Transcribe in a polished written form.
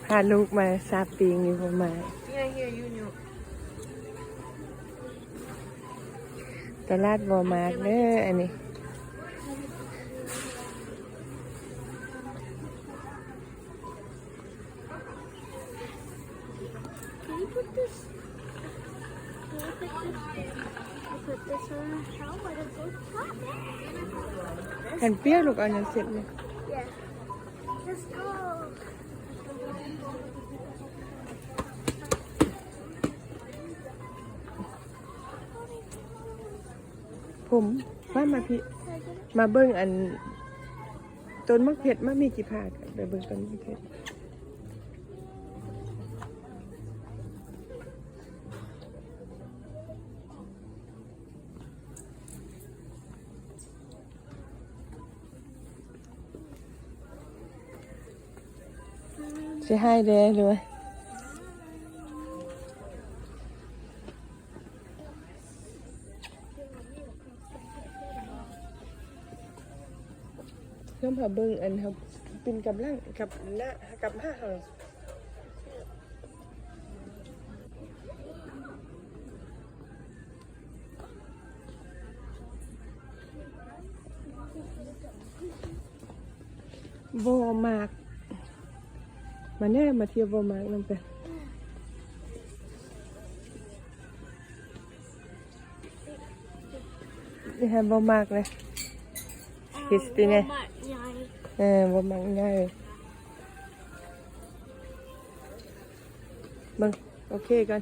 พาลูกมาซาปิงอยู่ประมาณตลาดวอลมาร์ทเด้ออันนี้ขันเปรี้ยวลูกเอาน้ำเสร็จเลยผมมาพี่มาเบิ้งอันต้นมะเขือมามีกี่ผาดไปเบิ้งต้นมะเขือจะให้เด้เลยเพิ่มผ่าเบิ้งอันครับเป็นกับล่างกับหน้ากับห้าเขาวอมากมาแน่มาเที่ยววอมากนั่นเป็นนี่ฮะวอมากเลยคิสติเน่วอมากง่ายบังโอเคกัน